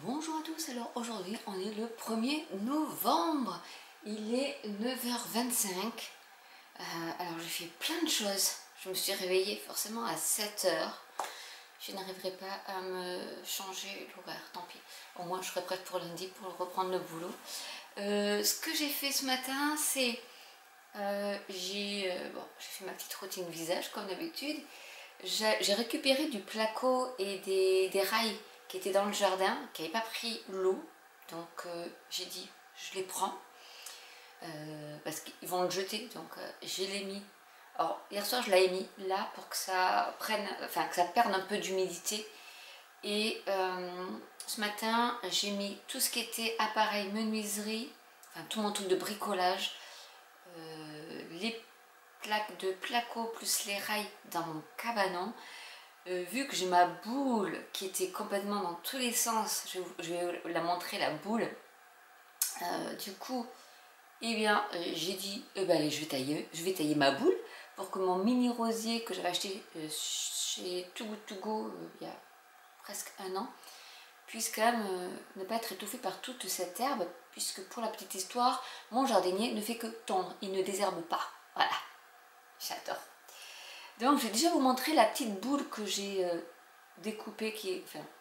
Bonjour à tous, alors aujourd'hui on est le 1er novembre, il est 9h25, alors j'ai fait plein de choses, je me suis réveillée forcément à 7h, je n'arriverai pas à me changer l'horaire, tant pis, au moins je serai prête pour lundi pour reprendre le boulot. Ce que j'ai fait ce matin c'est, j'ai fait ma petite routine visage comme d'habitude. J'ai récupéré du placo et des rails qui étaient dans le jardin, qui n'avaient pas pris l'eau. Donc j'ai dit, je les prends, parce qu'ils vont le jeter. Donc je les mis. Alors hier soir je l'avais mis là pour que ça prenne, enfin que ça perde un peu d'humidité. Et ce matin j'ai mis tout ce qui était appareil menuiserie, enfin tout mon truc de bricolage, les plaques de placo plus les rails dans mon cabanon. Vu que j'ai ma boule qui était complètement dans tous les sens, je vais la montrer, la boule. Du coup, eh bien, j'ai dit, ben, allez, je vais tailler ma boule pour que mon mini rosier que j'avais acheté chez Too Good To Go il y a presque un an puisse quand même ne pas être étouffé par toute cette herbe, puisque pour la petite histoire, mon jardinier ne fait que tondre, il ne désherbe pas. Voilà, j'adore. Donc je vais déjà vous montrer la petite boule que j'ai découpée,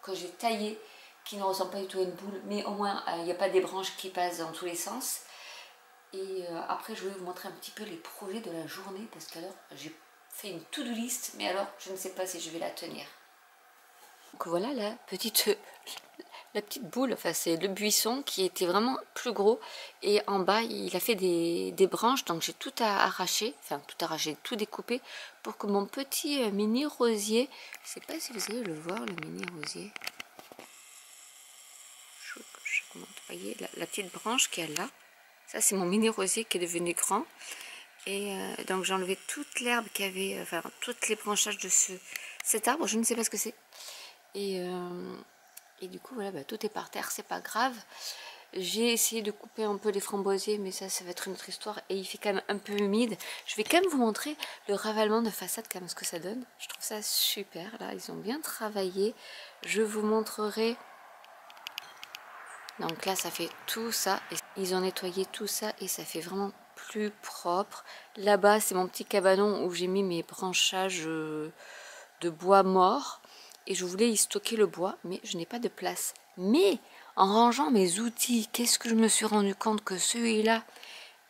que j'ai taillée, qui ne ressemble pas du tout à une boule, mais au moins il n'y a pas des branches qui passent dans tous les sens. Et après je vais vous montrer un petit peu les projets de la journée, parce qu'alors j'ai fait une to-do list, mais alors je ne sais pas si je vais la tenir. Donc voilà la petite boule, enfin c'est le buisson qui était vraiment plus gros, et en bas il a fait des branches, donc j'ai tout arraché, tout découpé pour que mon petit mini rosier, je sais pas si vous allez le voir, le mini rosier, je vous voyez la petite branche qu'il y a là, ça c'est mon mini rosier qui est devenu grand. Et donc j'ai enlevé toute l'herbe qu'il y avait, enfin toutes les branchages de cet arbre, je ne sais pas ce que c'est. Et du coup voilà, bah, tout est par terre, c'est pas grave. J'ai essayé de couper un peu les framboisiers, mais ça va être une autre histoire. Et il fait quand même un peu humide. Je vais quand même vous montrer le ravalement de façade, quand même, ce que ça donne. Je trouve ça super, là, ils ont bien travaillé. Je vous montrerai. Donc là, ça fait tout ça. Et ils ont nettoyé tout ça et ça fait vraiment plus propre. Là-bas, c'est mon petit cabanon où j'ai mis mes branchages de bois mort. Et je voulais y stocker le bois, mais je n'ai pas de place. Mais en rangeant mes outils, qu'est-ce que je me suis rendu compte que celui-là,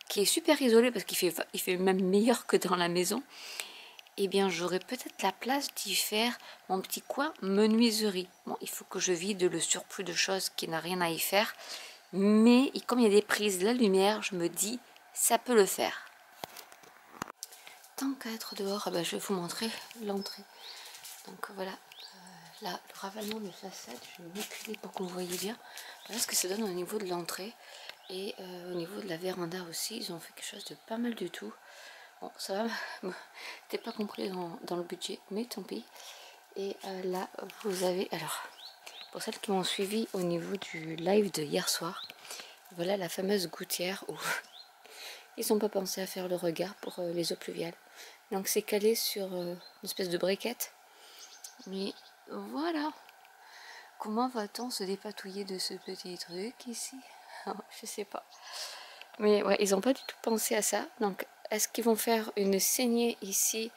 qui est super isolé parce qu'il fait même meilleur que dans la maison, eh bien j'aurais peut-être la place d'y faire mon petit coin menuiserie. Bon, il faut que je vide le surplus de choses qui n'a rien à y faire, mais comme il y a des prises de la lumière, je me dis ça peut le faire. Tant qu'à être dehors, je vais vous montrer l'entrée. Donc voilà, là le ravalement de façade, je vais m'éculer pour que vous voyez bien. Voilà ce que ça donne au niveau de l'entrée. Et au niveau de la véranda aussi, ils ont fait quelque chose de pas mal du tout. Bon, ça va, c'était pas compris dans le budget, mais tant pis. Et là, vous avez, alors, pour celles qui m'ont suivi au niveau du live de hier soir, voilà la fameuse gouttière où ils n'ont pas pensé à faire le regard pour les eaux pluviales. Donc c'est calé sur une espèce de briquette. Mais voilà, comment va-t-on se dépatouiller de ce petit truc ici? Je sais pas. Mais ouais, ils n'ont pas du tout pensé à ça. Donc, est-ce qu'ils vont faire une saignée ici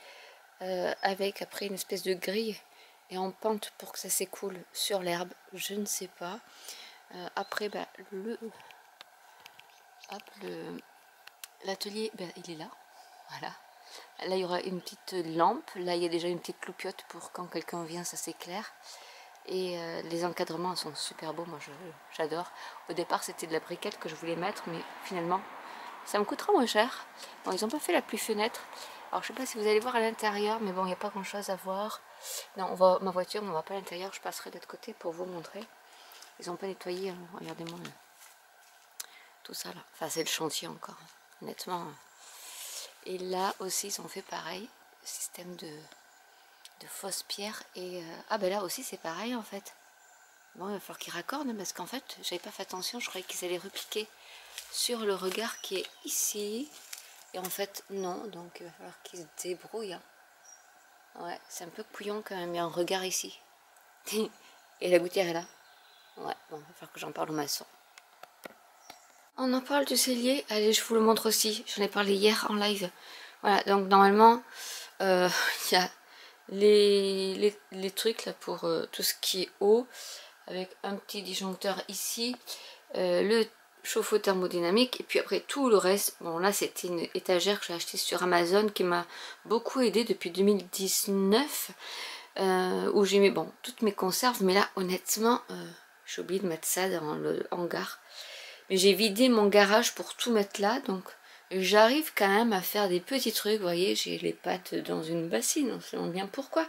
avec après une espèce de grille et en pente pour que ça s'écoule sur l'herbe? Je ne sais pas. Après, l'atelier, il est là. Voilà. Là, il y aura une petite lampe. Là, il y a déjà une petite cloupiote pour quand quelqu'un vient, ça s'éclaire. Et les encadrements sont super beaux, moi j'adore. Au départ c'était de la briquette que je voulais mettre, mais finalement ça me coûtera moins cher. Bon, ils n'ont pas fait la pluie fenêtre. Alors je sais pas si vous allez voir à l'intérieur, mais bon, il n'y a pas grand chose à voir. Non, on va ma voiture, on va pas à l'intérieur, je passerai de l'autre côté pour vous montrer. Ils n'ont pas nettoyé, hein. Regardez-moi tout ça là. Enfin c'est le chantier encore, honnêtement. Et là aussi ils ont fait pareil, système de fausses pierres. Et là aussi c'est pareil en fait. Bon, il va falloir qu'ils raccordent parce qu'en fait j'avais pas fait attention, je croyais qu'ils allaient repiquer sur le regard qui est ici, et en fait non, donc il va falloir qu'ils se débrouillent, hein. Ouais, c'est un peu couillon quand même, il y a un regard ici et la gouttière est là. Ouais, bon, il va falloir que j'en parle au maçon. On en parle du cellier. Allez, je vous le montre aussi. J'en ai parlé hier en live. Voilà, donc normalement, il y a les trucs là pour tout ce qui est eau, avec un petit disjoncteur ici, le chauffe-eau thermodynamique, et puis après tout le reste. Bon, là c'était une étagère que j'ai achetée sur Amazon qui m'a beaucoup aidé depuis 2019, où j'ai mis bon, toutes mes conserves, mais là honnêtement, j'ai oublié de mettre ça dans le hangar. Mais j'ai vidé mon garage pour tout mettre là, donc j'arrive quand même à faire des petits trucs. Vous voyez, j'ai les pattes dans une bassine, on se demande bien pourquoi.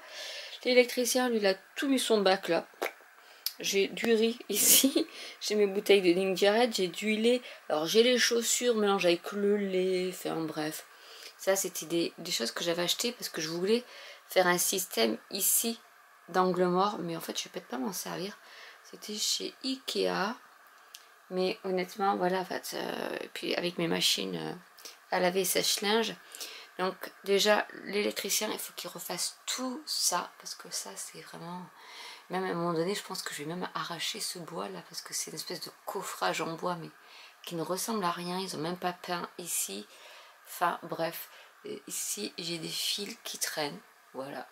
L'électricien, lui, il a tout mis son bac là. J'ai du riz ici, j'ai mes bouteilles de ligne directe, j'ai du lait. Alors j'ai les chaussures mélangées avec le lait, enfin bref. Ça c'était des choses que j'avais achetées parce que je voulais faire un système ici d'angle mort. Mais en fait je vais peut-être pas m'en servir. C'était chez Ikea. Mais honnêtement, voilà, en fait, et puis avec mes machines à laver et sèche-linge. Donc déjà, l'électricien, il faut qu'il refasse tout ça, parce que ça, c'est vraiment... Même à un moment donné, je pense que je vais même arracher ce bois-là, parce que c'est une espèce de coffrage en bois, mais qui ne ressemble à rien. Ils n'ont même pas peint ici. Enfin, bref. Et ici, j'ai des fils qui traînent. Voilà.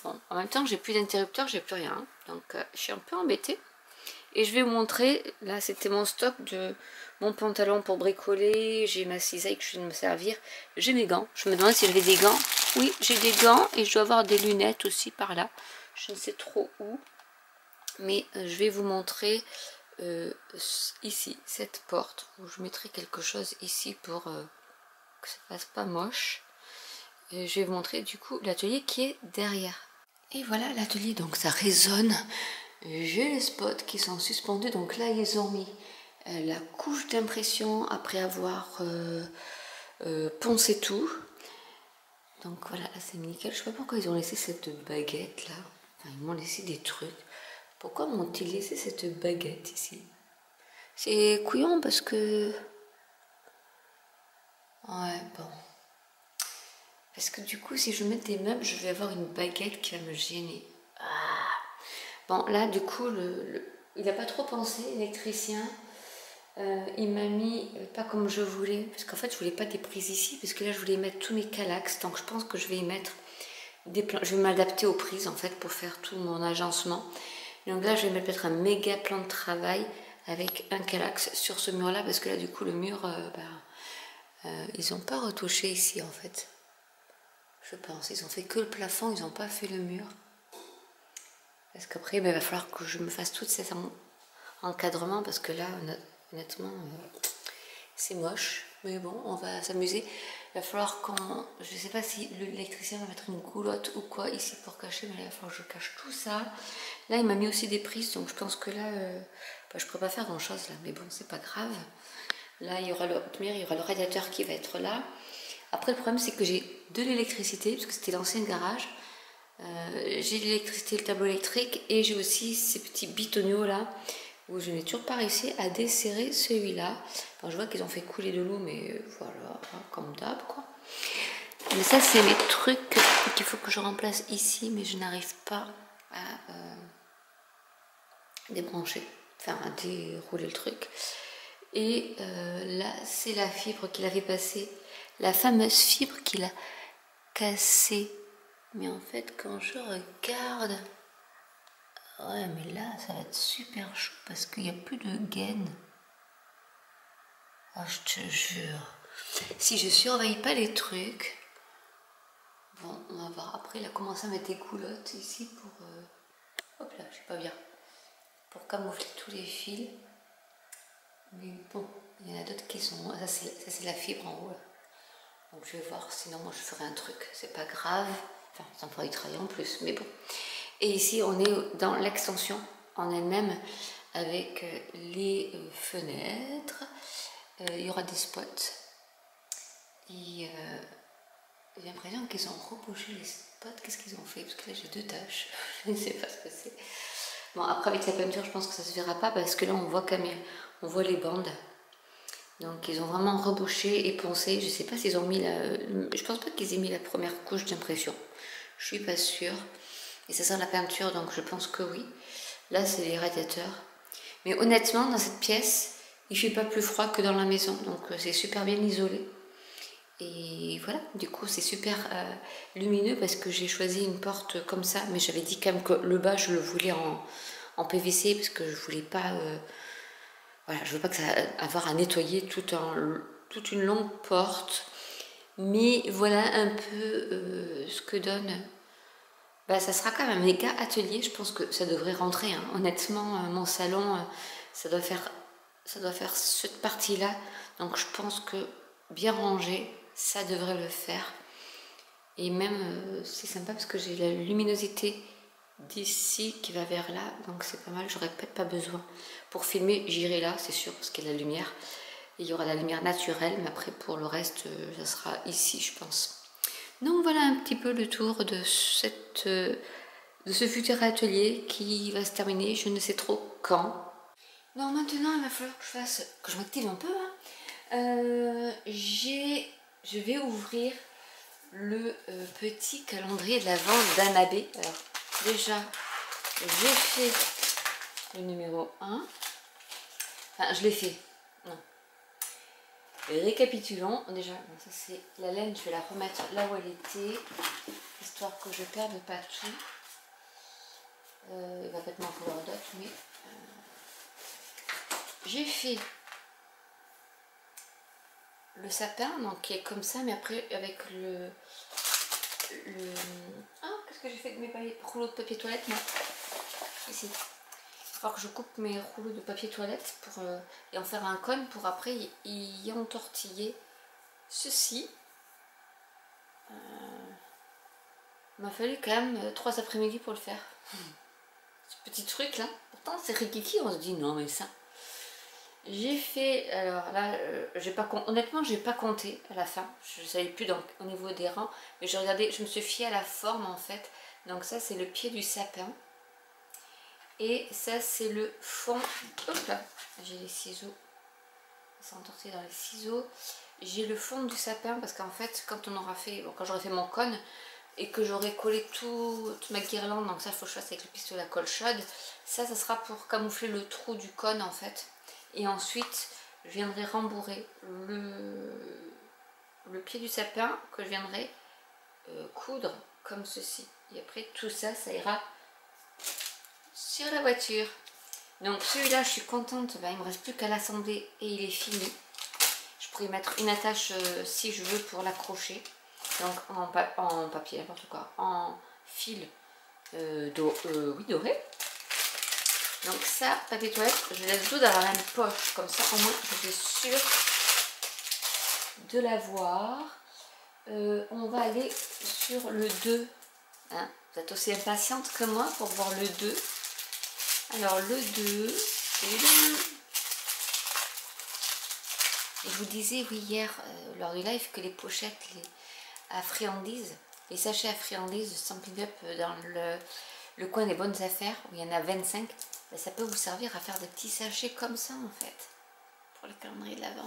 Bon, en même temps, j'ai plus d'interrupteur, j'ai plus rien. Donc, je suis un peu embêtée. Et je vais vous montrer, là c'était mon stock de mon pantalon pour bricoler, j'ai ma cisaille que je viens de me servir, j'ai mes gants, je me demande si j'avais des gants, oui j'ai des gants et je dois avoir des lunettes aussi par là, je ne sais trop où, mais je vais vous montrer ici, cette porte, où je mettrai quelque chose ici pour que ça fasse pas moche, et je vais vous montrer du coup l'atelier qui est derrière. Et voilà l'atelier, donc ça résonne. J'ai les spots qui sont suspendus, donc là ils ont mis la couche d'impression après avoir poncé tout. Donc voilà, là c'est nickel. Je sais pas pourquoi ils ont laissé cette baguette là. Enfin, ils m'ont laissé des trucs. Pourquoi m'ont-ils laissé cette baguette ici? C'est couillon parce que... Ouais, bon. Parce que du coup, si je mets des meubles, je vais avoir une baguette qui va me gêner. Ah. Bon, là, du coup, il n'a pas trop pensé, l'électricien. Il m'a mis pas comme je voulais, parce qu'en fait, je voulais pas des prises ici, parce que là, je voulais mettre tous mes calax. Donc, je pense que je vais y mettre des plans. Je vais m'adapter aux prises, en fait, pour faire tout mon agencement. Donc là, je vais mettre peut-être un méga plan de travail avec un calax sur ce mur-là, parce que là, du coup, le mur, ils n'ont pas retouché ici, en fait. Je pense, ils ont fait que le plafond, ils n'ont pas fait le mur. Parce qu'après, il va falloir que je me fasse tout cet encadrement, parce que là, honnêtement, c'est moche. Mais bon, on va s'amuser. Il va falloir qu'on... Je ne sais pas si l'électricien va mettre une goulotte ou quoi ici pour cacher, mais là, il va falloir que je cache tout ça. Là, il m'a mis aussi des prises, donc je pense que là, je ne pourrais pas faire grand-chose, là. Mais bon, c'est pas grave. Là, il y aura le radiateur qui va être là. Après, le problème, c'est que j'ai de l'électricité, parce que c'était l'ancien garage. J'ai l'électricité, le tableau électrique, et j'ai aussi ces petits bitonneaux là, où je n'ai toujours pas réussi à desserrer celui-là. Enfin, je vois qu'ils ont fait couler de l'eau, mais voilà, comme d'hab, quoi. Mais ça, c'est les trucs qu'il faut que je remplace ici, mais je n'arrive pas à débrancher, enfin à dérouler le truc. Et là, c'est la fibre qu'il avait passée, la fameuse fibre qu'il a cassée. Mais en fait, quand je regarde... Ouais, mais là, ça va être super chaud parce qu'il n'y a plus de gaine. Ah, je te jure. Si je surveille pas les trucs... Bon, on va voir. Après, il a commencé à mettre des coulottes ici pour... Hop là, je sais pas bien. Pour camoufler tous les fils. Mais bon, il y en a d'autres qui sont... Ça, c'est la fibre en haut, là. Donc, je vais voir. Sinon, moi, je ferai un truc. C'est pas grave. Enfin, ça me fera du travail en plus, mais bon. Et ici, on est dans l'extension en elle-même avec les fenêtres. Il y aura des spots. Et j'ai l'impression qu'ils ont rebouché les spots. Qu'est-ce qu'ils ont fait? Parce que là, j'ai deux taches. Je ne sais pas ce que c'est. Bon, après, avec la peinture, je pense que ça ne se verra pas parce que là, on voit quand même, on voit les bandes. Donc, ils ont vraiment rebouché et poncé. Je ne sais pas s'ils ont mis la... Je pense pas qu'ils aient mis la première couche d'impression. Je suis pas sûre. Et ça sent la peinture, donc je pense que oui. Là, c'est les radiateurs. Mais honnêtement, dans cette pièce, il fait pas plus froid que dans la maison. Donc, c'est super bien isolé. Et voilà, du coup, c'est super lumineux parce que j'ai choisi une porte comme ça. Mais j'avais dit quand même que le bas, je le voulais en PVC parce que je voulais pas... voilà, je veux pas que ça avoir à nettoyer toute une longue porte. Mais voilà un peu ce que donne. Bah, ça sera quand même un méga atelier. Je pense que ça devrait rentrer, hein. Honnêtement, mon salon, ça doit faire cette partie-là. Donc je pense que bien rangé, ça devrait le faire. Et même, c'est sympa parce que j'ai la luminosité d'ici qui va vers là. Donc c'est pas mal, j'aurais peut-être pas besoin. Pour filmer, j'irai là, c'est sûr, parce qu'il y a la lumière. Et il y aura la lumière naturelle, mais après pour le reste, ça sera ici, je pense. Donc voilà un petit peu le tour de ce futur atelier qui va se terminer, je ne sais trop quand. Non, maintenant il va falloir que je m'active un peu. Hein. Je vais ouvrir le petit calendrier de l'Avent d'Annabé. Alors déjà, j'ai fait le numéro 1. Enfin, je l'ai fait. Non. Récapitulons. Déjà, bon, ça c'est la laine, je vais la remettre là où elle était, histoire que je ne perde pas tout. Il va peut-être m'en falloir d'autres, mais j'ai fait le sapin, donc qui est comme ça, mais après avec ah, qu'est-ce que j'ai fait de mes rouleaux de papier toilette, non, ici. Il va falloir que je coupe mes rouleaux de papier toilette pour, et en faire un cône pour après y entortiller ceci. Il m'a fallu quand même 3 après-midi pour le faire. Ce petit truc là, pourtant c'est rikiki, on se dit non mais ça. J'ai fait, alors là, honnêtement j'ai pas compté à la fin, je ne savais plus au niveau des rangs, mais je regardais, je me suis fiée à la forme en fait. Donc ça c'est le pied du sapin, et ça c'est le fond, hop là, j'ai les ciseaux, c'est entorté dans les ciseaux, j'ai le fond du sapin parce qu'en fait quand on aura fait, bon, quand j'aurai fait mon cône, et que j'aurai collé toute ma guirlande, donc ça il faut que je fasse avec le pistolet à colle chaude, ça sera pour camoufler le trou du cône en fait. Et ensuite je viendrai rembourrer le pied du sapin que je viendrai coudre comme ceci, et après tout ça, ça ira sur la voiture. Donc celui-là je suis contente, ben, il me reste plus qu'à l'assembler et il est fini. Je pourrais mettre une attache si je veux pour l'accrocher. Donc en papier, n'importe quoi, en fil oui, doré. Donc ça, papier toilette, je laisse tout dans la même poche, comme ça au moins je suis sûre de l'avoir. On va aller sur le 2. Hein, vous êtes aussi impatiente que moi pour voir le 2. Alors le 2, je vous disais oui hier lors du live que les pochettes à friandises, les sachets à friandises Stampin' Up dans le coin des bonnes affaires, où il y en a 25, ben ça peut vous servir à faire des petits sachets comme ça en fait, pour le calendrier de l'Avent.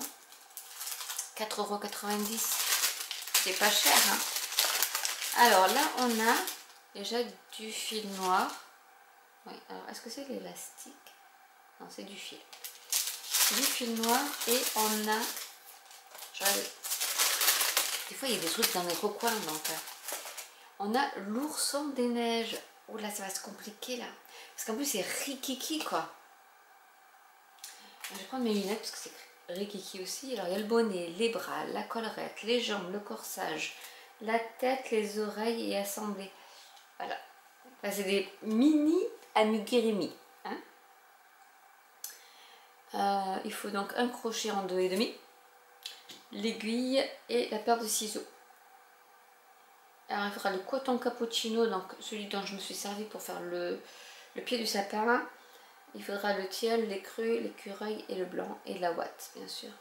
4,90 €, c'est pas cher, hein. Alors là on a déjà du fil noir. Oui, alors est-ce que c'est l'élastique? Non, c'est du fil. Du fil noir, et on a... Des fois il y a des trucs dans les recoins, donc on a l'ourson des neiges. Oh là, ça va se compliquer là, parce qu'en plus c'est rikiki quoi. Je vais prendre mes lunettes parce que c'est rikiki aussi. Alors il y a le bonnet, les bras, la collerette, les jambes, le corsage, la tête, les oreilles et assemblées. Voilà, enfin, c'est des mini amigurumi, hein. Il faut donc un crochet en 2,5, l'aiguille et la paire de ciseaux. Alors il faudra le coton cappuccino, donc celui dont je me suis servi pour faire le pied du sapin. Il faudra le tilleul, l'écru, l'écureuil et le blanc, et la ouate bien sûr.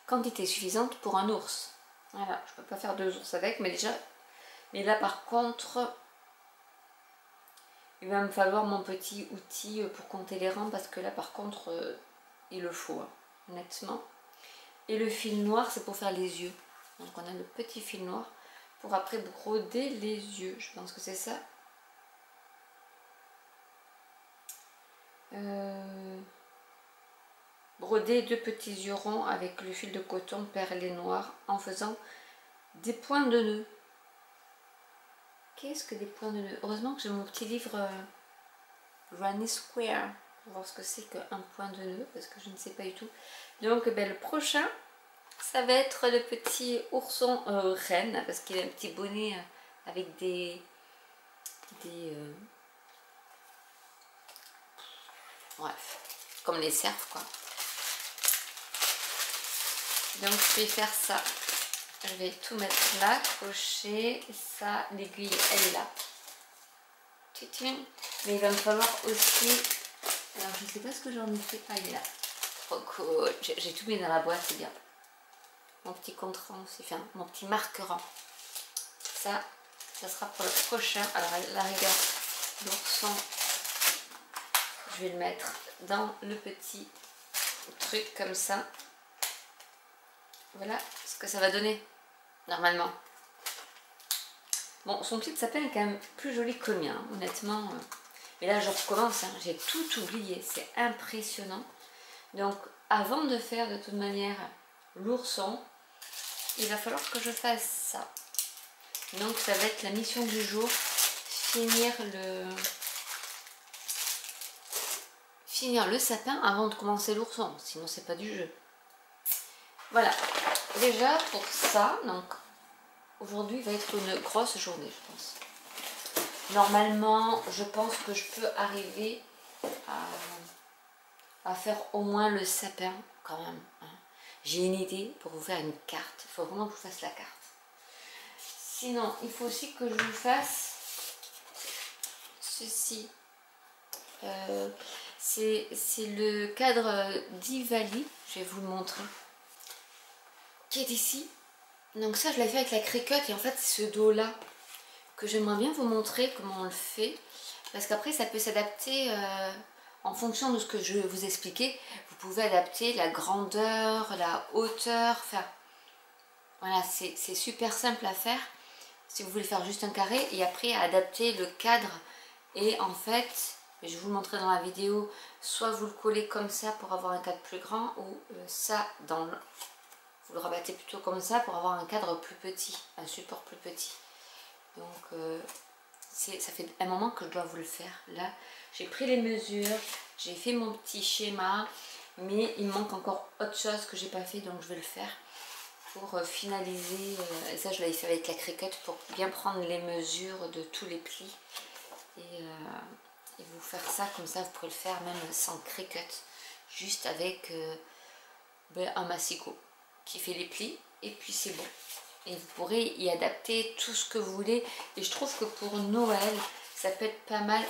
Quantité suffisante pour un ours. Voilà, je peux pas faire 2 ours avec, mais là par contre il va me falloir mon petit outil pour compter les rangs, parce que là par contre il le faut, hein, honnêtement. Et le fil noir c'est pour faire les yeux, donc on a le petit fil noir pour après broder les yeux, je pense que c'est ça. broder 2 petits yeux ronds avec le fil de coton perlé noir en faisant des points de nœud. Qu'est-ce que des points de nœud? Heureusement que j'ai mon petit livre Granny Square pour voir ce que c'est qu'un point de nœud, parce que je ne sais pas du tout. Donc le prochain, ça va être le petit ourson reine, parce qu'il a un petit bonnet avec des bref, comme les cerfs quoi. Donc je vais faire ça, je vais tout mettre là, cocher, ça, l'aiguille elle est là. Mais il va me falloir aussi, alors je sais pas ce que j'en ai fait, ah il est là, trop cool, j'ai tout mis dans la boîte, c'est bien. Mon petit compte-rang aussi, enfin mon petit marquerant, ça sera pour le prochain. Alors la rigueur, l'ourson, je vais le mettre dans le petit truc comme ça. Voilà ce que ça va donner, normalement. Bon, son petit sapin est quand même plus joli que le mien, honnêtement. Mais là, je recommence, hein, j'ai tout oublié, c'est impressionnant. Donc, avant de faire de toute manière l'ourson, il va falloir que je fasse ça. Donc, ça va être la mission du jour, finir le sapin avant de commencer l'ourson, sinon c'est pas du jeu. Voilà, déjà pour ça, donc aujourd'hui va être une grosse journée, je pense. Normalement, je pense que je peux arriver à faire au moins le sapin quand même. Hein. J'ai une idée pour vous faire une carte. Il faut vraiment que je vous fasse la carte. Sinon, il faut aussi que je vous fasse ceci. C'est le cadre d'Ivali. Je vais vous le montrer. Qui est ici. Donc ça, je l'ai fait avec la Cricut. Et en fait, c'est ce dos-là que j'aimerais bien vous montrer comment on le fait. Parce qu'après, ça peut s'adapter en fonction de ce que je vais vous expliquer. Vous pouvez adapter la grandeur, la hauteur. Enfin, voilà, c'est super simple à faire. Si vous voulez faire juste un carré. Et après, adapter le cadre. Et en fait, je vais vous le montrer dans la vidéo. Soit vous le collez comme ça pour avoir un cadre plus grand. Ou ça dans le... Vous le rabattez plutôt comme ça pour avoir un cadre plus petit. Un support plus petit. Donc, ça fait un moment que je dois vous le faire. Là, j'ai pris les mesures, j'ai fait mon petit schéma, mais il me manque encore autre chose que j'ai pas fait, donc je vais le faire pour finaliser. Et ça, je l'avais fait avec la Cricut pour bien prendre les mesures de tous les plis et vous faire ça comme ça. Vous pourrez le faire même sans Cricut, juste avec un massicot qui fait les plis et puis c'est bon. Et vous pourrez y adapter tout ce que vous voulez. Et je trouve que pour Noël, ça peut être pas mal,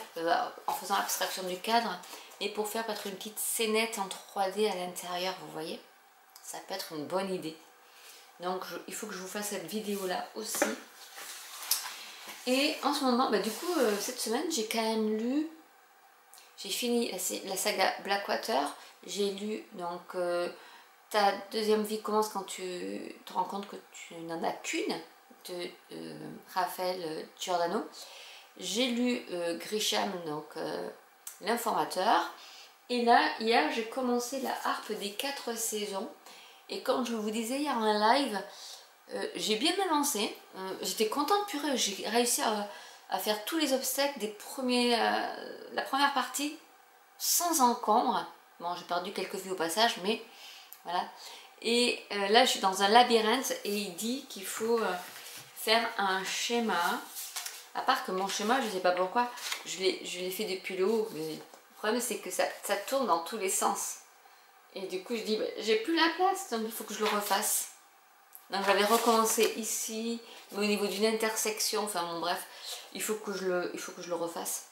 en faisant abstraction du cadre, et pour faire peut-être une petite scénette en 3D à l'intérieur, vous voyez. Ça peut être une bonne idée. Donc il faut que je vous fasse cette vidéo-là aussi. Et en ce moment, du coup, cette semaine, j'ai quand même lu, j'ai fini la saga Blackwater. J'ai lu donc... Ta deuxième vie commence quand tu te rends compte que tu n'en as qu'une, de Raphaël Giordano. J'ai lu Grisham, donc l'informateur. Et là, hier, j'ai commencé la harpe des 4 saisons. Et comme je vous disais hier en live, j'ai bien avancé. J'étais contente, purée, j'ai réussi à faire tous les obstacles des la première partie sans encombre. Bon, j'ai perdu quelques vies au passage, mais... Voilà. Et là, je suis dans un labyrinthe et il dit qu'il faut faire un schéma. À part que mon schéma, je ne sais pas pourquoi, je l'ai fait depuis le haut. Mais le problème, c'est que ça tourne dans tous les sens. Et du coup, je dis, j'ai plus la place, donc il faut que je le refasse. Donc j'avais recommencé ici, mais au niveau d'une intersection, enfin bon bref, il faut que je le refasse.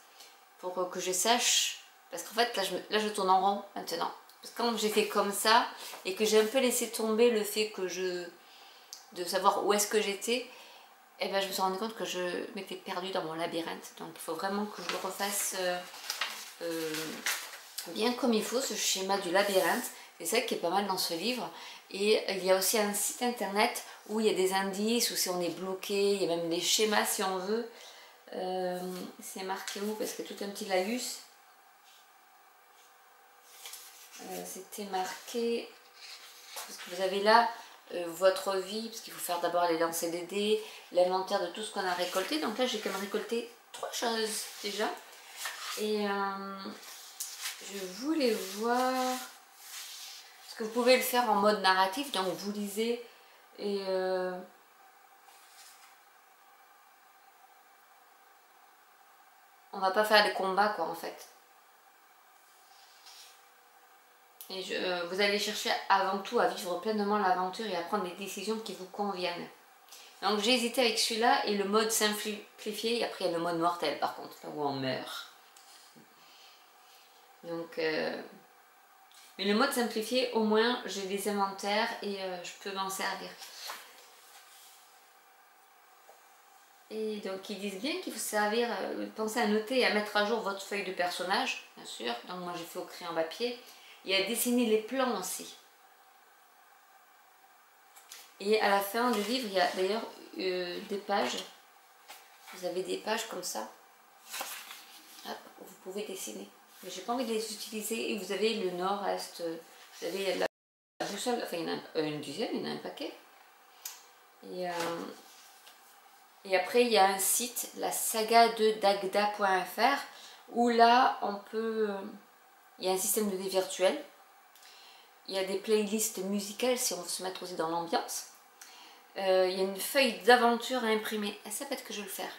Pour que je sache, parce qu'en fait, là, je tourne en rond maintenant. Parce que quand j'ai fait comme ça et que j'ai un peu laissé tomber le fait de savoir où est-ce que j'étais, et je me suis rendu compte que je m'étais perdue dans mon labyrinthe. Donc il faut vraiment que je le refasse bien comme il faut, ce schéma du labyrinthe. C'est ça qui est pas mal dans ce livre. Et il y a aussi un site internet où il y a des indices, où si on est bloqué, il y a même des schémas si on veut. C'est marqué où? Parce que tout un petit laïus. C'était marqué, parce que vous avez là votre vie, parce qu'il faut faire d'abord les lancers des dés, l'inventaire de tout ce qu'on a récolté. Donc là j'ai quand même récolté 3 choses déjà. Et je voulais voir, parce que vous pouvez le faire en mode narratif, donc vous lisez et on va pas faire les combats quoi en fait. Et vous allez chercher avant tout à vivre pleinement l'aventure et à prendre des décisions qui vous conviennent. Donc j'ai hésité avec celui-là et le mode simplifié, et après il y a le mode mortel par contre, là où on meurt. Donc, mais le mode simplifié, au moins j'ai des inventaires et je peux m'en servir. Et donc ils disent bien qu'il faut servir, penser à noter et à mettre à jour votre feuille de personnage, bien sûr. Donc moi j'ai fait au crayon papier. Et à dessiner les plans aussi. Et à la fin du livre, il y a d'ailleurs des pages. Vous avez des pages comme ça. Hop, où vous pouvez dessiner. Mais j'ai pas envie de les utiliser. Et vous avez le nord-est. Vous avez la boussole. Enfin, il y en a une dizaine, il y en a un paquet. Et après, il y a un site, la saga de dagda.fr, où là, on peut... il y a un système de dés virtuel. Il y a des playlists musicales si on veut se mettre aussi dans l'ambiance. Il y a une feuille d'aventure à imprimer. Et ça peut-être que je vais le faire.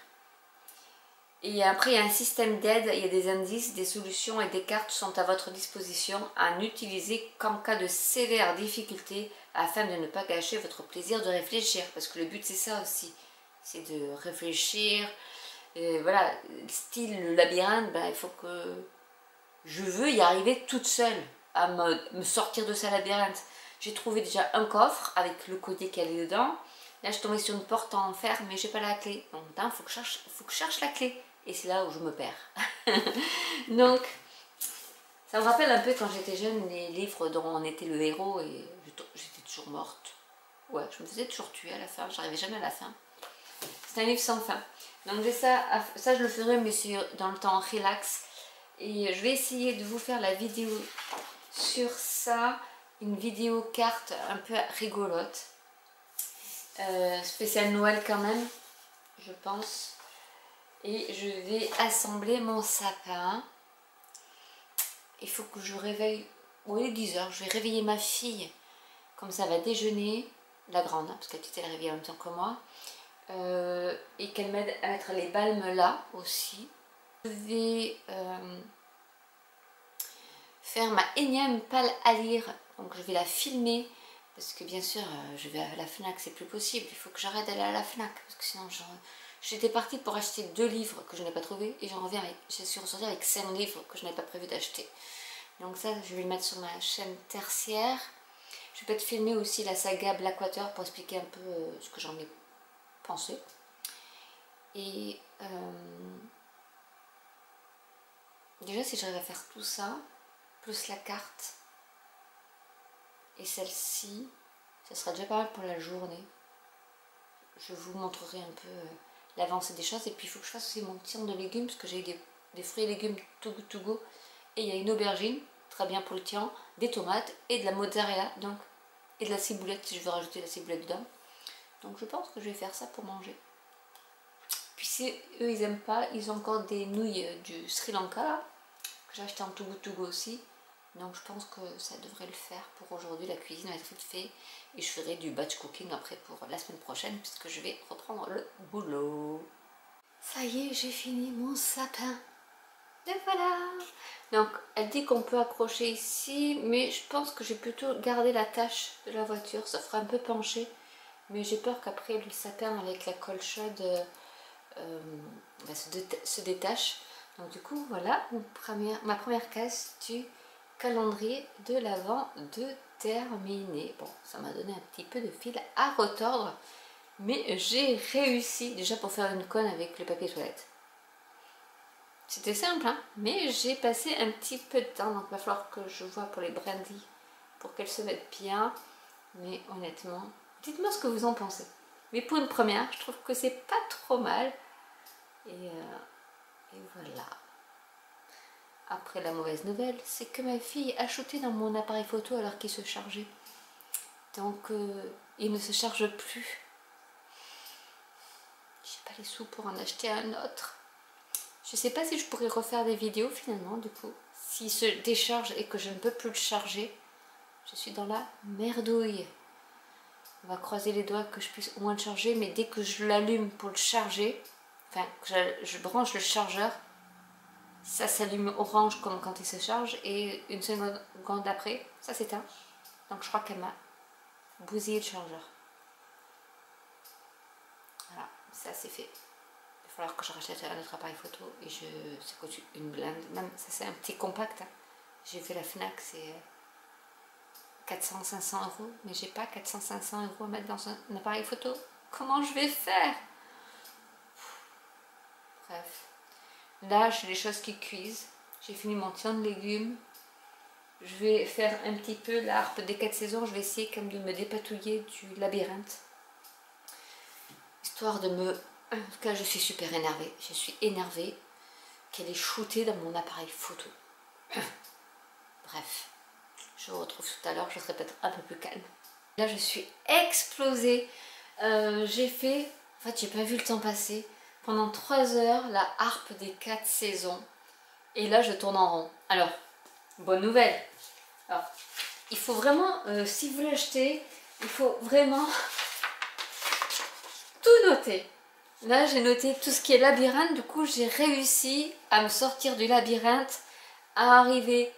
Et après, il y a un système d'aide. Il y a des indices, des solutions et des cartes sont à votre disposition à n'utiliser qu'en cas de sévère difficulté afin de ne pas gâcher votre plaisir de réfléchir. Parce que le but, c'est ça aussi. C'est de réfléchir. Et voilà, style le labyrinthe, ben, il faut que... Je veux y arriver toute seule. À me sortir de ce labyrinthe. J'ai trouvé déjà un coffre avec le collier qui allait dedans. Là, je suis tombée sur une porte en fer, mais j'ai pas la clé. Donc, il faut que je cherche la clé. Et c'est là où je me perds. Donc, ça me rappelle un peu quand j'étais jeune, les livres dont on était le héros et j'étais toujours morte. Ouais, je me faisais toujours tuer à la fin. J'arrivais jamais à la fin. C'est un livre sans fin. Donc, ça je le ferai, mais c'est dans le temps relax. Et je vais essayer de vous faire la vidéo sur ça, une vidéo carte un peu rigolote, spéciale Noël quand même, je pense. Et je vais assembler mon sapin. Il faut que je réveille, oui, 10 h, je vais réveiller ma fille, comme ça elle va déjeuner, la grande, hein, parce qu'elle était réveillée en même temps que moi, et qu'elle m'aide à mettre les balmes là aussi. Je vais faire ma énième palle à lire, donc je vais la filmer parce que bien sûr je vais à la FNAC, c'est plus possible, il faut que j'arrête d'aller à la FNAC parce que sinon j'étais partie pour acheter 2 livres que je n'ai pas trouvé et je suis ressortie avec 5 livres que je n'avais pas prévu d'acheter. Donc ça je vais le mettre sur ma chaîne tertiaire. Je vais peut-être filmer aussi la saga Blackwater pour expliquer un peu ce que j'en ai pensé. Et déjà si j'arrive à faire tout ça plus la carte et celle-ci, ça sera déjà pas mal pour la journée. Je vous montrerai un peu l'avancée des choses. Et puis il faut que je fasse aussi mon tiers de légumes, parce que j'ai des fruits et légumes to go. Et il y a une aubergine, très bien pour le tiers, des tomates et de la mozzarella, donc, et de la ciboulette si je veux rajouter la ciboulette dedans. Donc je pense que je vais faire ça pour manger. Puis si eux ils aiment pas, ils ont encore des nouilles du Sri Lanka là, que j'ai acheté en to go aussi. Donc je pense que ça devrait le faire pour aujourd'hui. La cuisine va être vite faite et je ferai du batch cooking après pour la semaine prochaine puisque je vais reprendre le boulot. Ça y est, j'ai fini mon sapin. Et voilà. Donc elle dit qu'on peut accrocher ici, mais je pense que j'ai plutôt gardé la tâche de la voiture. Ça fera un peu penché, mais j'ai peur qu'après le sapin avec la colle chaude se détache. Donc du coup voilà ma première case du calendrier de l'Avent de terminer. Bon, ça m'a donné un petit peu de fil à retordre, mais j'ai réussi déjà pour faire une conne avec le papier toilette. C'était simple, hein, mais j'ai passé un petit peu de temps, donc il va falloir que je vois pour les brindilles pour qu'elles se mettent bien. Mais honnêtement, dites-moi ce que vous en pensez. Mais pour une première, je trouve que c'est pas trop mal. Et voilà. après la mauvaise nouvelle, c'est que ma fille a shooté dans mon appareil photo alors qu'il se chargeait. Donc il ne se charge plus. J'ai pas les sous pour en acheter un autre. Je sais pas si je pourrais refaire des vidéos finalement du coup. S'il se décharge et que je ne peux plus le charger, je suis dans la merdouille. On va croiser les doigts que je puisse au moins le charger, mais dès que je l'allume pour le charger, enfin que je branche le chargeur, ça s'allume orange comme quand il se charge et une seconde après, ça s'éteint. Donc je crois qu'elle m'a bousillé le chargeur. Voilà, ça c'est fait. Il va falloir que je rachète un autre appareil photo et ça coûte une blinde. Même ça c'est un petit compact. Hein. J'ai fait la Fnac, c'est 400-500 €, mais j'ai pas 400-500 € à mettre dans un appareil photo. Comment je vais faire? Bref. Là, j'ai les choses qui cuisent. J'ai fini mon tien de légumes. Je vais faire un petit peu la harpe des 4 saisons. Je vais essayer comme de me dépatouiller du labyrinthe. Histoire de me... En tout cas, je suis super énervée. Je suis énervée qu'elle ait shooté dans mon appareil photo. Bref. Je vous retrouve tout à l'heure. Je serai peut-être un peu plus calme. Là, je suis explosée. J'ai fait... En fait, j'ai pas vu le temps passer. Pendant 3 heures, la harpe des 4 saisons. Et là, je tourne en rond. Alors, bonne nouvelle. Alors, il faut vraiment, si vous l'achetez, il faut vraiment tout noter. Là, j'ai noté tout ce qui est labyrinthe. Du coup, j'ai réussi à me sortir du labyrinthe, à arriver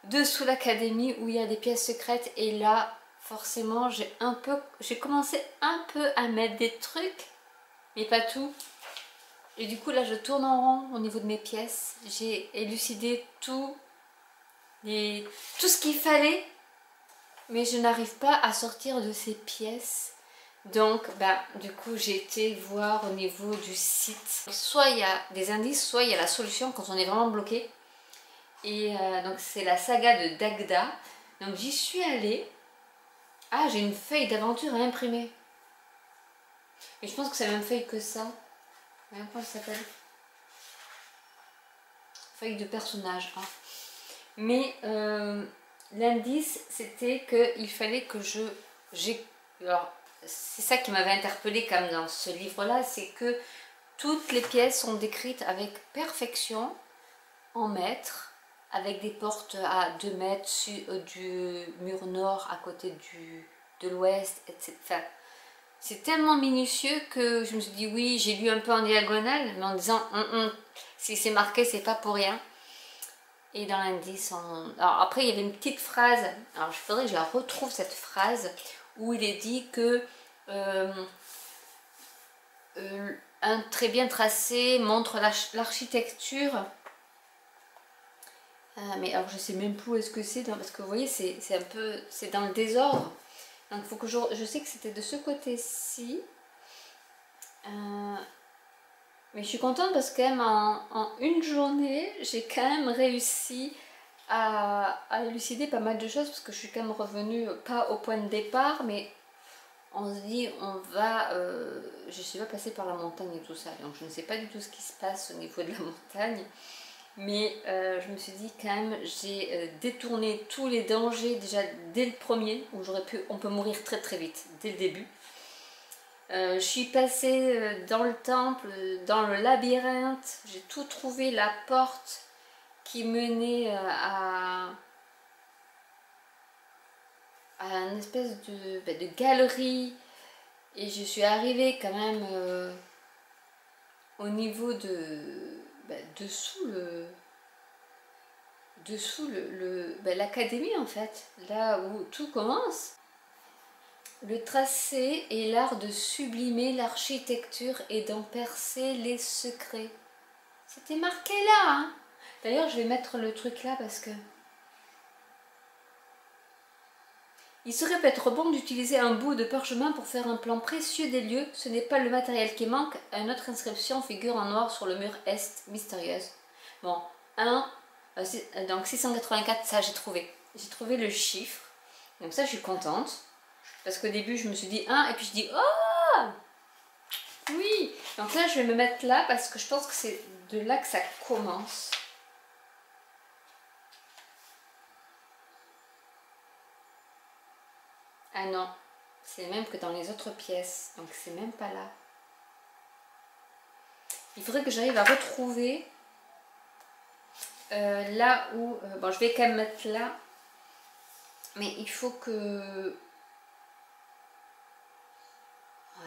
dessous l'académie où il y a des pièces secrètes. Et là, forcément, j'ai commencé un peu à mettre des trucs, mais pas tout. Et du coup là je tourne en rond au niveau de mes pièces. J'ai élucidé tout ce qu'il fallait, mais je n'arrive pas à sortir de ces pièces. Donc du coup j'ai été voir au niveau du site. Soit il y a des indices, soit il y a la solution quand on est vraiment bloqué. Et donc c'est la saga de Dagda. Donc j'y suis allée. Ah, j'ai une feuille d'aventure à imprimer. Et je pense que c'est la même feuille que ça. Comment ça s'appelle? Feuille de personnage. Hein. Mais l'indice, c'était qu'il fallait que alors, c'est ça qui m'avait interpellée comme dans ce livre-là, c'est que toutes les pièces sont décrites avec perfection, en mètres, avec des portes à 2 mètres du mur nord à côté de l'ouest, etc. Enfin, c'est tellement minutieux que je me suis dit oui, j'ai lu un peu en diagonale, mais en disant si c'est marqué, c'est pas pour rien. Et dans l'indice, alors après il y avait une petite phrase, alors il faudrait que je la retrouve cette phrase, où il est dit que un trait bien tracé montre l'architecture. Mais alors je sais même plus où est-ce que c'est, parce que vous voyez, c'est un peu, c'est dans le désordre. Donc il faut que je sais que c'était de ce côté-ci. Mais je suis contente parce que quand même en une journée, j'ai quand même réussi à élucider pas mal de choses, parce que je suis quand même revenue, pas au point de départ, mais on se dit, on va... je suis pas passée par la montagne et tout ça, donc je ne sais pas du tout ce qui se passe au niveau de la montagne. Mais je me suis dit quand même, j'ai détourné tous les dangers déjà dès le premier, où on peut mourir très très vite, dès le début. Je suis passée dans le temple, dans le labyrinthe, j'ai tout trouvé, la porte qui menait à une espèce de galerie, et je suis arrivée quand même au niveau dessous l'académie en fait, là où tout commence. Le tracé est l'art de sublimer l'architecture et d'en percer les secrets. C'était marqué là, hein. D'ailleurs, je vais mettre le truc là parce que... Il serait peut-être bon d'utiliser un bout de parchemin pour faire un plan précieux des lieux. Ce n'est pas le matériel qui manque. Une autre inscription figure en noir sur le mur est, mystérieuse. Bon, donc 684, ça j'ai trouvé. J'ai trouvé le chiffre. Donc ça, je suis contente. Parce qu'au début, je me suis dit 1, et puis je dis oh oui. Donc là, je vais me mettre là parce que je pense que c'est de là que ça commence. Ah non, c'est même que dans les autres pièces, donc c'est même pas là. Il faudrait que j'arrive à retrouver là où... bon, je vais quand même mettre là, mais il faut que... Ouais.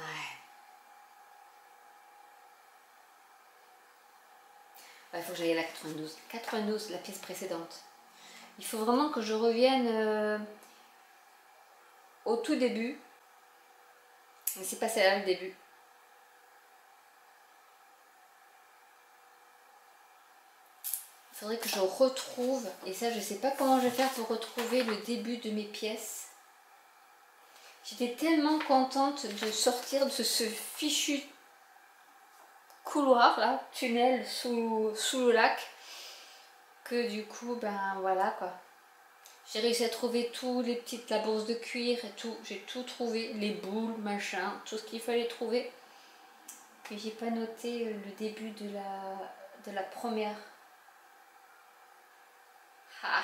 Il faut que j'aille à la 92. 92, la pièce précédente. Il faut vraiment que je revienne au tout début. Mais c'est pas celle-là le début. Il faudrait que je retrouve, et ça je sais pas comment je vais faire pour retrouver le début de mes pièces. J'étais tellement contente de sortir de ce fichu couloir là, tunnel sous le lac, que du coup ben voilà quoi. J'ai réussi à trouver tous les petites, la bourse de cuir et tout, j'ai tout trouvé, les boules, machin, tout ce qu'il fallait trouver. Et j'ai pas noté le début de la première. Ah.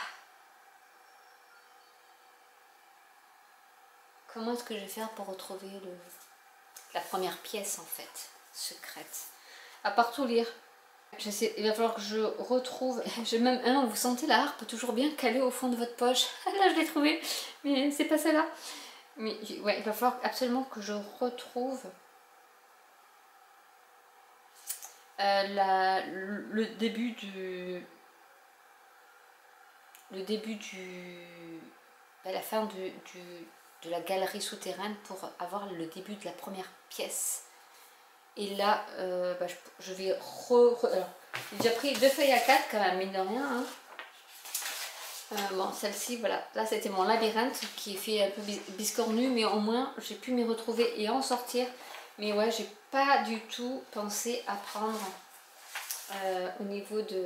Comment est-ce que je vais faire pour retrouver la première pièce en fait, secrète? À part tout lire. Je sais, il va falloir que je retrouve. Même, ah non, vous sentez la harpe toujours bien calée au fond de votre poche. Là, je l'ai trouvée, mais c'est pas celle-là. Mais ouais, il va falloir absolument que je retrouve le début du. La fin de la galerie souterraine pour avoir le début de la première pièce. Et là, je vais alors, j'ai déjà pris 2 feuilles à 4 quand même, mine de rien. Hein. Bon, celle-ci, voilà. Là, c'était mon labyrinthe qui est fait un peu biscornu, mais au moins, j'ai pu m'y retrouver et en sortir. Mais ouais, j'ai pas du tout pensé à prendre au niveau du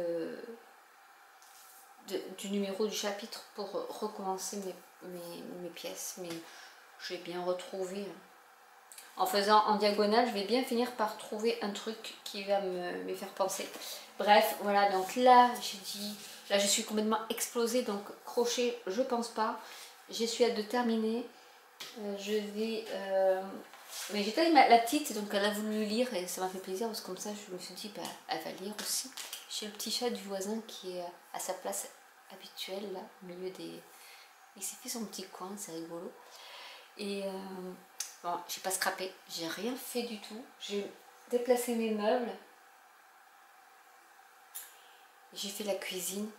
numéro du chapitre pour recommencer mes pièces. Mais j'ai bien retrouvé. En faisant en diagonale, je vais bien finir par trouver un truc qui va me faire penser. Bref, voilà, donc là, j'ai dit, là je suis complètement explosée, donc crochet, je pense pas. J'essuie de terminer. Je vais... mais j'ai taillé la petite, donc elle a voulu lire et ça m'a fait plaisir parce que comme ça, je me suis dit, bah, elle va lire aussi. J'ai le petit chat du voisin qui est à sa place habituelle, là, au milieu des... Il s'est fait son petit coin, c'est rigolo. Et... bon, j'ai pas scrappé, j'ai rien fait du tout. J'ai déplacé mes meubles. J'ai fait la cuisine.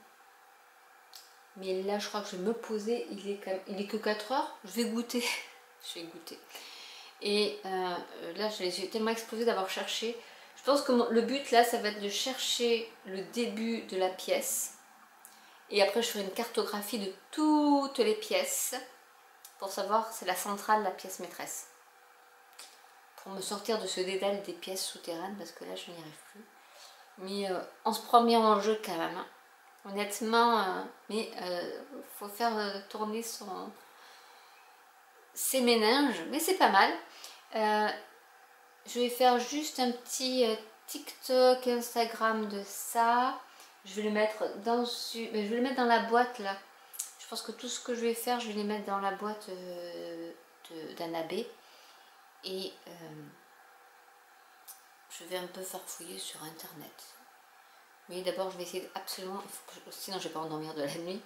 Mais là, je crois que je vais me poser. Il est que 4 heures. Je vais goûter. Je vais goûter. Et là, j'ai tellement explosé d'avoir cherché. Je pense que le but là, ça va être de chercher le début de la pièce. Et après, je ferai une cartographie de toutes les pièces pour savoir c'est la centrale, la pièce maîtresse. Pour me sortir de ce dédale des pièces souterraines parce que là je n'y arrive plus. Mais on se prend bien en jeu quand même. Hein. Honnêtement, mais faut faire tourner ses méninges, mais c'est pas mal. Je vais faire juste un petit TikTok, Instagram de ça. Je vais le mettre dans la boîte là. Je pense que tout ce que je vais faire, je vais les mettre dans la boîte d'Annabé. Et je vais un peu farfouiller sur internet. Mais d'abord je vais essayer absolument, sinon je vais pas endormir de la nuit.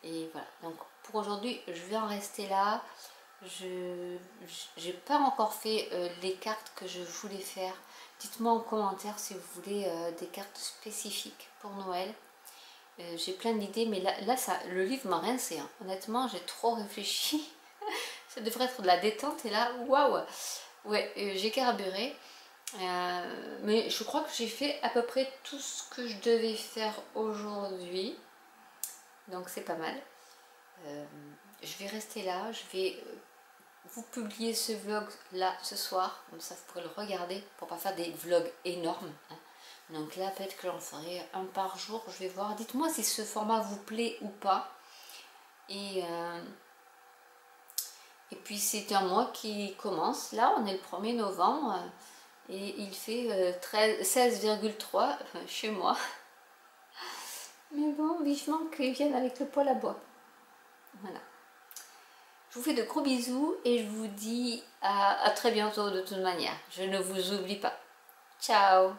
Et voilà, donc pour aujourd'hui je vais en rester là. Je n'ai pas encore fait les cartes que je voulais faire. Dites-moi en commentaire si vous voulez des cartes spécifiques pour Noël. J'ai plein d'idées, mais là ça, le livre m'a rincé. Hein. Honnêtement, j'ai trop réfléchi. Ça devrait être de la détente et là, waouh! Ouais, j'ai carburé. Mais je crois que j'ai fait à peu près tout ce que je devais faire aujourd'hui. Donc c'est pas mal. Je vais rester là. Je vais vous publier ce vlog là ce soir. Comme ça vous pourrez le regarder pour pas faire des vlogs énormes. Hein. Donc là peut-être que j'en ferai un par jour. Je vais voir. Dites-moi si ce format vous plaît ou pas. Et puis c'est un mois qui commence. Là on est le 1er novembre. Et il fait 16,3 chez moi. Mais bon, vivement qu'ils viennent avec le poêle à bois. Voilà. Je vous fais de gros bisous et je vous dis à très bientôt de toute manière. Je ne vous oublie pas. Ciao!